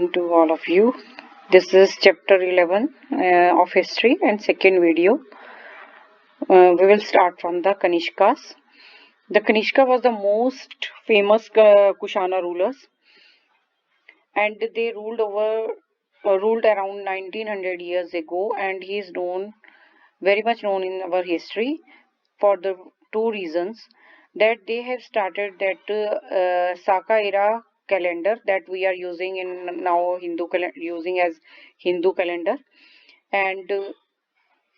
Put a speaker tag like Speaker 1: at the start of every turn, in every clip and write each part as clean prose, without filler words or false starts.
Speaker 1: morning to all of you. This is chapter 11 of history and second video. We will start from the Kanishkas. The Kanishka was the most famous Kushana rulers, and they ruled around 1900 years ago, and he is very much known in our history for the two reasons that they have started that Saka era calendar that we are using in now using as Hindu calendar, and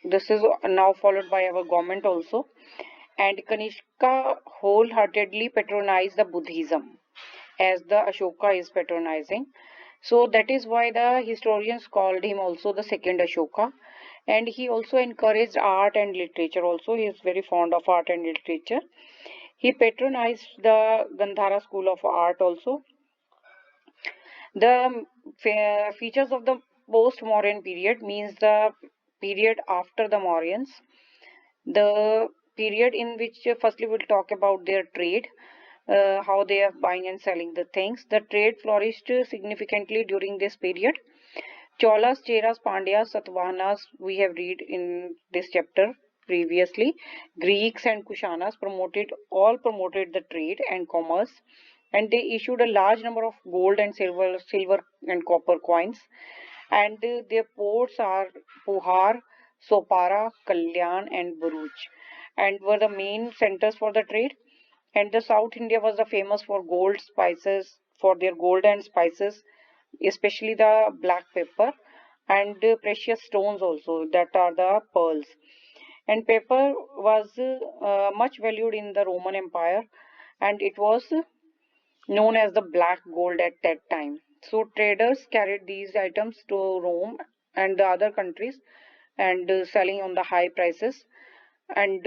Speaker 1: this is now followed by our government also. And Kanishka wholeheartedly patronized the Buddhism as the Ashoka is patronizing. So that is why the historians called him also the second Ashoka. And he also encouraged art and literature also. He is very fond of art and literature. He patronized the Gandhara school of art also. The features of the post-Mauryan period means the period after the Mauryans. The period in which firstly we'll talk about their trade, how they are buying and selling the things. The trade flourished significantly during this period. Cholas, Cheras, Pandyas, Satvahanas, we have read in this chapter previously. Greeks and Kushanas promoted the trade and commerce, and they issued a large number of gold and silver and copper coins. And their ports are Puhar, Sopara, Kalyan, and Bharuch, and were the main centers for the trade. And the South India was the famous for gold spices, for their gold and spices, especially the black pepper and precious stones also, that are the pearls. And pepper was much valued in the Roman Empire, and it was known as the black gold at that time. So traders carried these items to Rome and the other countries, and selling on the high prices. And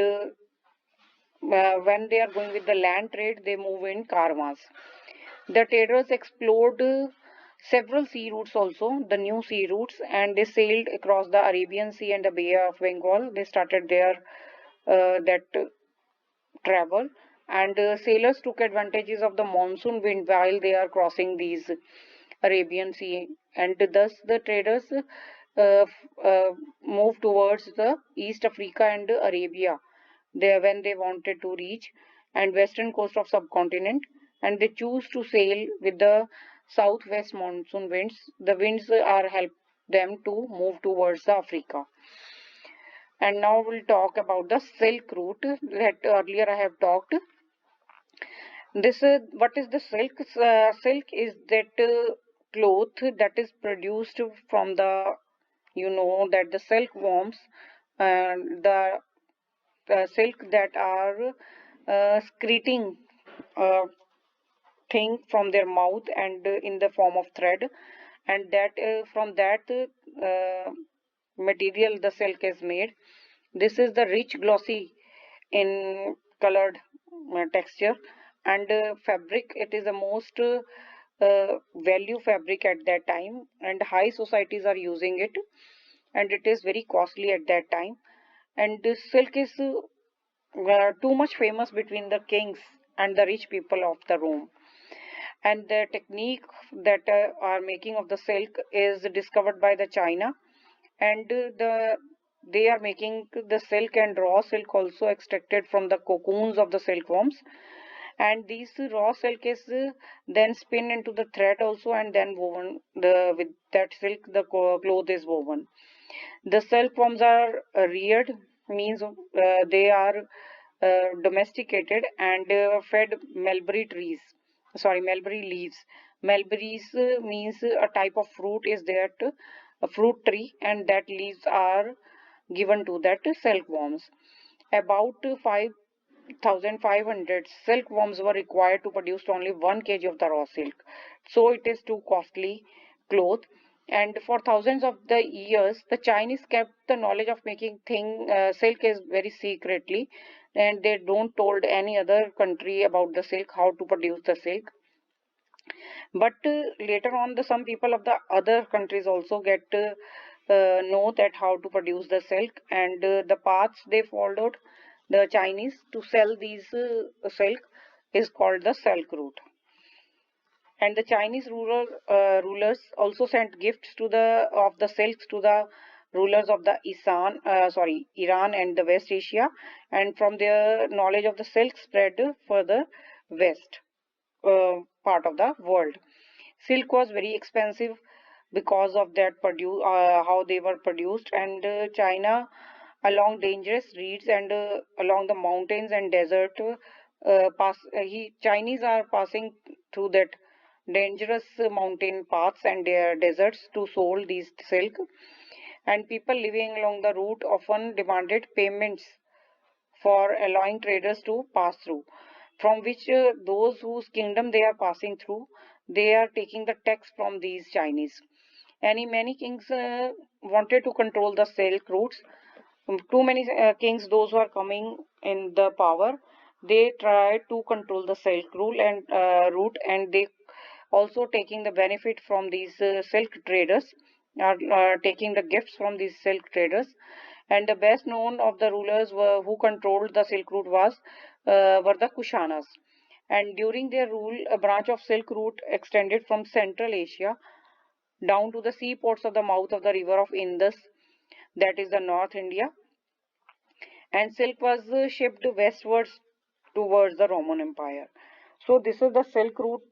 Speaker 1: when they are going with the land trade, they move in caravans. The traders explored several sea routes also, the new sea routes, and they sailed across the Arabian Sea and the Bay of Bengal. They started their that travel, and sailors took advantages of the monsoon wind while they are crossing these Arabian Sea, and thus the traders moved towards the East Africa and Arabia there when they wanted to reach and western coast of subcontinent, and they choose to sail with the southwest monsoon winds. The winds are help them to move towards the Africa. And now we'll talk about the silk route that earlier I have talked. This is what is the silk? Silk is that cloth that is produced from the, you know, that the silkworms, the silk that are secreting thing from their mouth and in the form of thread, and that from that material the silk is made. This is the rich glossy in colored texture, and fabric, it is the most value fabric at that time, and high societies are using it, and it is very costly at that time. And this silk is too much famous between the kings and the rich people of the Rome. And the technique that are making of the silk is discovered by the China, and they are making the silk and raw silk also extracted from the cocoons of the silkworms, and these raw silk is then spin into the thread also, and then woven with that silk the cloth is woven. The silkworms are reared, means they are domesticated and fed mulberry leaves. Mulberries means a type of fruit is there, a fruit tree, and that leaves are given to that silkworms. About 5,500 silkworms were required to produce only 1 kg of the raw silk. So it is too costly cloth. And for thousands of the years, the Chinese kept the knowledge of making silk is very secretly, and they don't told any other country about the silk, how to produce the silk. But later on, the some people of the other countries also get know that how to produce the silk, and the paths they followed, the Chinese, to sell these silk is called the Silk Route. And the Chinese rulers also sent gifts to the of the silks to the rulers of the Iran and the West Asia, and from their knowledge of the silk spread further west part of the world. Silk was very expensive because of that how they were produced, and China along dangerous routes and along the mountains and desert Chinese are passing through that dangerous mountain paths and deserts to sold these silk, and people living along the route often demanded payments for allowing traders to pass through, from which those whose kingdom they are passing through, they are taking the tax from these Chinese. And many kings wanted to control the silk routes. Too many kings, those who are coming in the power, they try to control the silk route, and they also taking the benefit from these silk traders, are taking the gifts from these silk traders. And the best known of the rulers who controlled the silk route were the kushanas. And during their rule, a branch of silk route extended from Central Asia down to the seaports of the mouth of the river of Indus, that is the North India, and silk was shipped westwards towards the Roman Empire. So this is the silk route.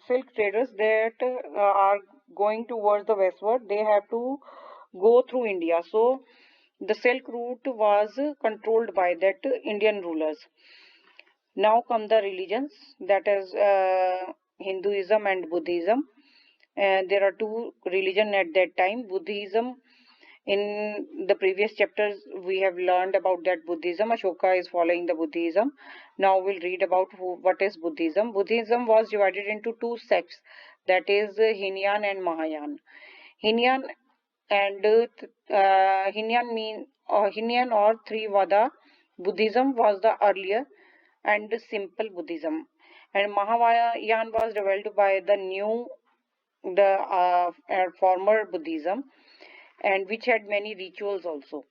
Speaker 1: Silk traders that are going towards the westward, they have to go through India. So the silk route was controlled by that Indian rulers. Now come the religions, that is Hinduism and Buddhism. There are two religion at that time. Buddhism, in the previous chapters we have learned about that Buddhism. Ashoka is following the Buddhism. Now we'll read about what is Buddhism. Buddhism was divided into two sects, that is Hinyan and Mahayan. Hinyan and Hinyan or Theravada Buddhism was the earlier and simple Buddhism, and Mahavayan was developed by the former Buddhism, and which had many rituals also.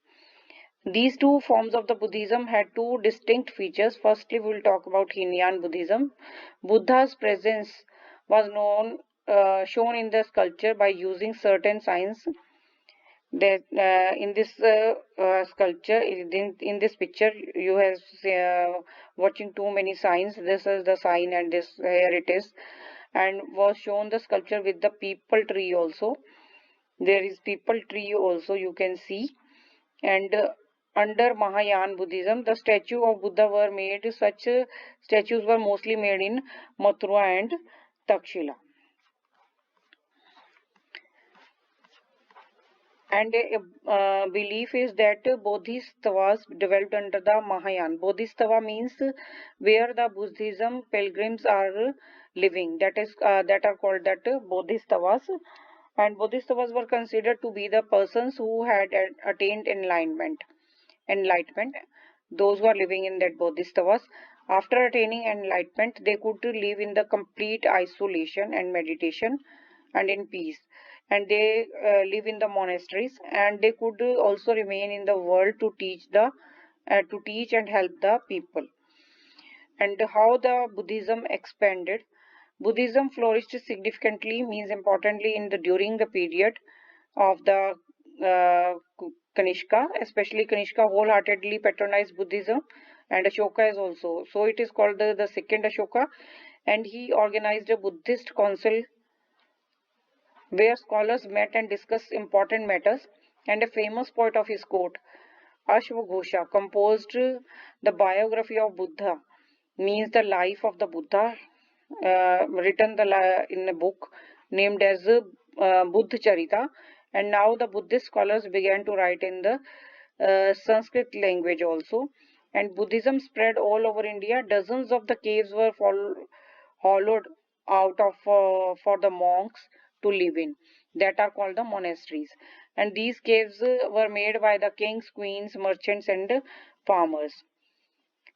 Speaker 1: These two forms of the Buddhism had two distinct features. Firstly, we will talk about Hinyan Buddhism. Buddha's presence was shown in the sculpture by using certain signs. That in this sculpture, in this picture, you have watching too many signs. This is the sign, and this here it is, and was shown the sculpture with the people tree also. There is people tree also, you can see. And under Mahayan Buddhism, the statue of Buddha were made. Such statues were mostly made in Mathura and Takshila. And a belief is that bodhisattvas developed under the Mahayan. Bodhisattva means where the Buddhism pilgrims are living. That are called that bodhisattvas. And bodhisattvas were considered to be the persons who had attained enlightenment. Those who are living in that bodhisattvas, after attaining enlightenment, they could live in the complete isolation and meditation and in peace, and they live in the monasteries, and they could also remain in the world to teach and help the people. And how the Buddhism expanded. Buddhism flourished significantly, means importantly, in the during the period of the Kanishka. Especially Kanishka wholeheartedly patronized Buddhism, and Ashoka is also. So it is called the second Ashoka, and he organized a Buddhist council where scholars met and discussed important matters. And a famous poet of his court, Ashvaghosha, composed the biography of Buddha, means the life of the Buddha, written in a book named as Buddha Charita. And now the Buddhist scholars began to write in the Sanskrit language also. And Buddhism spread all over India. Dozens of the caves were hollowed out of for the monks to live in, that are called the monasteries. And these caves were made by the kings, queens, merchants, and farmers,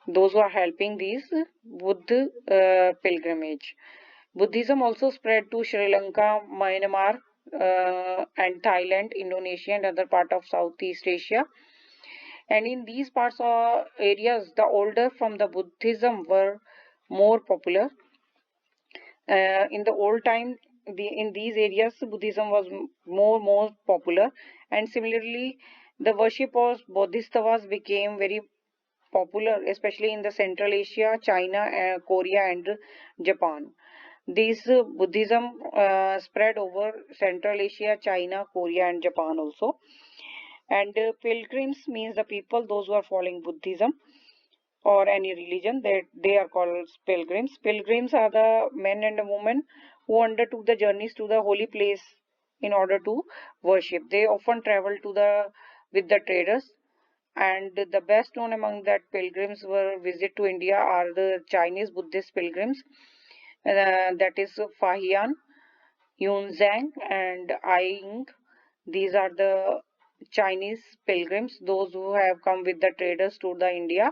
Speaker 1: those who are helping these Buddha pilgrimage. Buddhism also spread to Sri Lanka, Myanmar, and Thailand, Indonesia, and other part of Southeast Asia. And in these parts or areas, the older from the Buddhism were more popular. In the old time, in these areas, Buddhism was more popular, and similarly, the worship of Bodhisattvas became very popular, especially in the Central Asia, China, Korea, and Japan. This Buddhism spread over Central Asia, China, Korea, and Japan also. And pilgrims means the people, those who are following Buddhism or any religion, they are called pilgrims. Pilgrims are the men and the women who undertook the journeys to the holy place in order to worship. They often travel to the with the traders, and the best known among that pilgrims were visit to India are the Chinese Buddhist pilgrims, that is Fahian, Yunzhang, and Aing. These are the Chinese pilgrims, those who have come with the traders to the India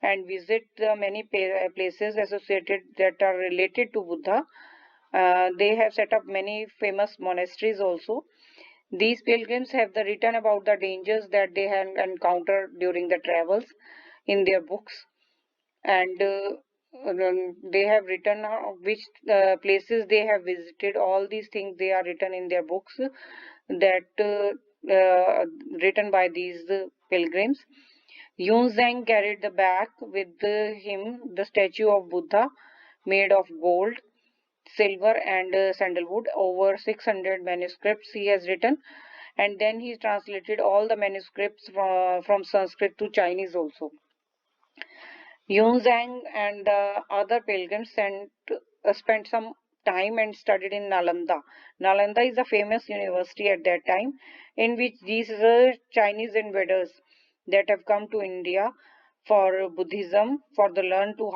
Speaker 1: and visit the many places associated that are related to Buddha. They have set up many famous monasteries also. These pilgrims have written about the dangers that they have encountered during the travels in their books, and they have written which places they have visited. All these things they are written in their books that written by these pilgrims. Yunzhang carried the back with him the statue of Buddha made of gold, silver, and sandalwood. Over 600 manuscripts he has written, and then he translated all the manuscripts from Sanskrit to Chinese also. Yunzhang and the other pilgrims spent some time and studied in Nalanda. Nalanda is a famous university at that time, in which these Chinese invaders that have come to India for Buddhism, for the learn to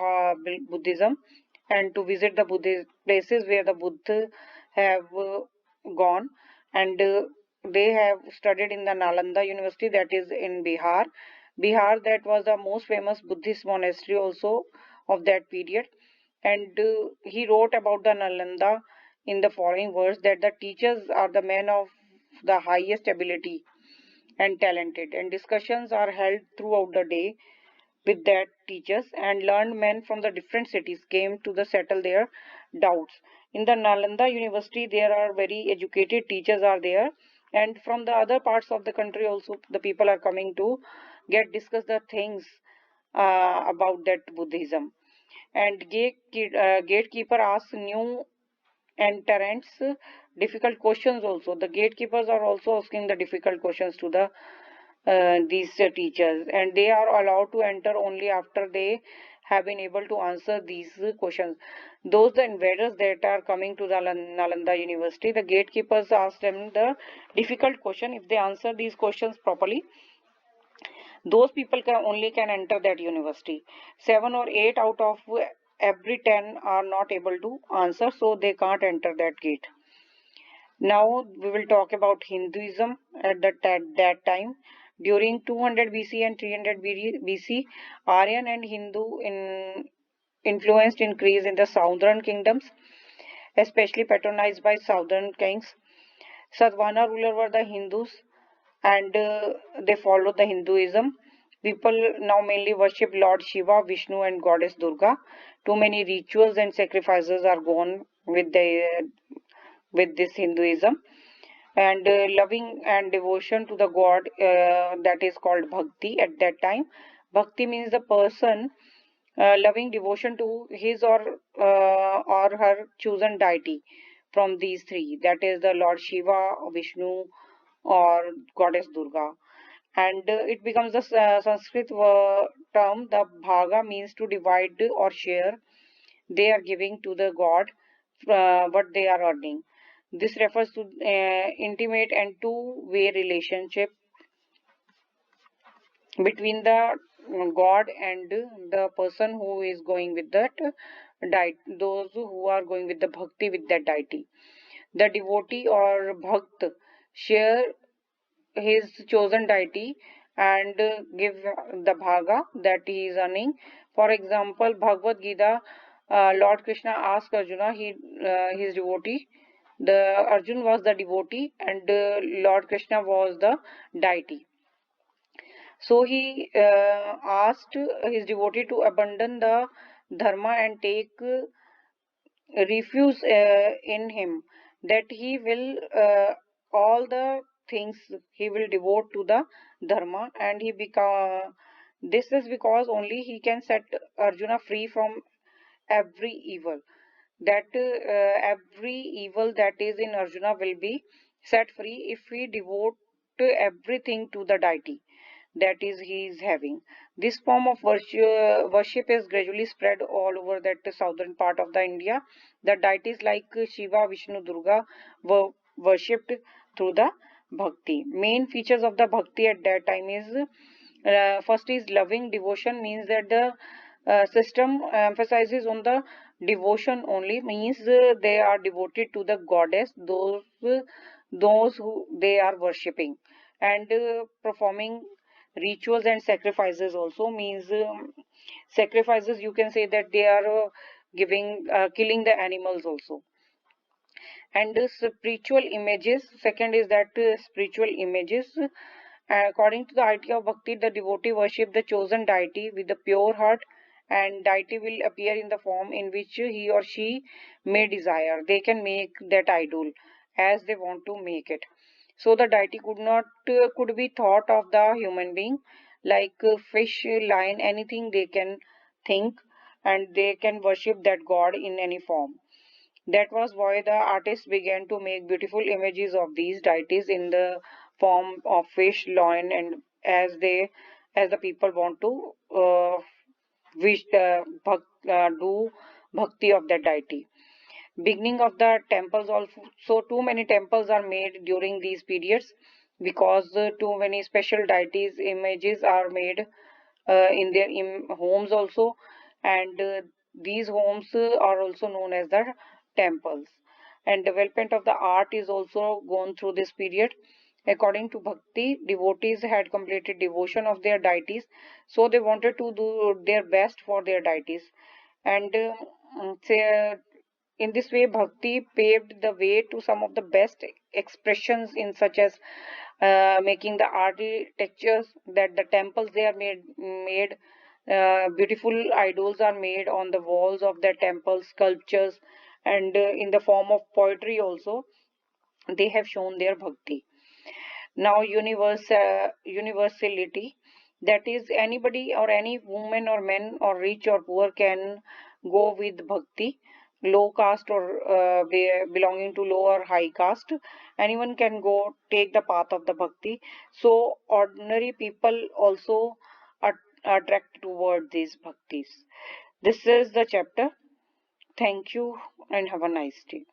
Speaker 1: Buddhism, and to visit the Buddhist places where the Buddha have gone, and they have studied in the Nalanda University, that is in Bihar. Bihar, that was the most famous Buddhist monastery also of that period. And he wrote about the Nalanda in the following words, that the teachers are the men of the highest ability and talented, and discussions are held throughout the day with that teachers, and learned men from the different cities came to the settle their doubts. In the Nalanda University, there are very educated teachers are there, and from the other parts of the country also the people are coming to get discuss the things about that Buddhism. And gatekeeper asks new entrants difficult questions also. The gatekeepers are also asking the difficult questions to the these teachers, and they are allowed to enter only after they have been able to answer these questions. Those the invaders that are coming to the Nalanda University, the gatekeepers ask them the difficult question. If they answer these questions properly, those people can enter that university. 7 or 8 out of every 10 are not able to answer, so they can't enter that gate. Now we will talk about Hinduism that time. During 200 BC and 300 BC, Aryan and Hindu influenced increase in the southern kingdoms, especially patronized by southern kings. Satvahana ruler were the Hindus, and they followed the Hinduism. People now mainly worship Lord Shiva, Vishnu, and Goddess Durga. Too many rituals and sacrifices are gone with this Hinduism, and loving and devotion to the god, that is called bhakti at that time. Bhakti means the person loving devotion to his or her chosen deity from these three, that is the Lord Shiva, Vishnu, or Goddess Durga. And it becomes the Sanskrit term. The bhaga means to divide or share. They are giving to the god what they are earning. This refers to intimate and two-way relationship between the god and the person who is going with that deity, those who are going with the bhakti with that deity. The devotee or bhakt share his chosen deity and give the bhaga that he is earning. For example, Bhagavad Gita, Lord Krishna asked Arjuna, his devotee. The Arjun was the devotee, and Lord Krishna was the deity. So he asked his devotee to abandon the dharma and take refuse in him, that he will all the things he will devote to the dharma, and he become, this is because only he can set Arjuna free from every evil, that every evil that is in Arjuna will be set free if we devote everything to the deity that is he is having. This form of worship is gradually spread all over that southern part of the India. The deities like Shiva, Vishnu, Durga were worshipped through the bhakti. Main features of the bhakti at that time is first is loving devotion, means that the system emphasizes on the devotion only, means they are devoted to the goddess, those who they are worshipping, and performing rituals and sacrifices also, means sacrifices you can say that they are giving killing the animals also. And spiritual images, second is that spiritual images, according to the idea of bhakti, the devotee worship the chosen deity with a pure heart, and deity will appear in the form in which he or she may desire. They can make that idol as they want to make it. So the deity could not could be thought of the human being, like fish, lion, anything they can think, and they can worship that god in any form. That was why the artists began to make beautiful images of these deities in the form of fish, lion, and as the people want to wish do bhakti of that deity. Beginning of the temples also, so too many temples are made during these periods, because too many special deities images are made in their homes also, and these homes are also known as the temples. And development of the art is also gone through this period. According to bhakti, devotees had completed devotion of their deities, so they wanted to do their best for their deities. And say, in this way, bhakti paved the way to some of the best expressions in such as making the architectures, that the temples they are made beautiful idols are made on the walls of the temples, sculptures, and in the form of poetry also they have shown their bhakti. Now universality, that is anybody or any woman or man or rich or poor can go with bhakti, low caste or belonging to low or high caste, anyone can go take the path of the bhakti. So ordinary people also are attract toward these bhaktis. This is the chapter. Thank you and have a nice day.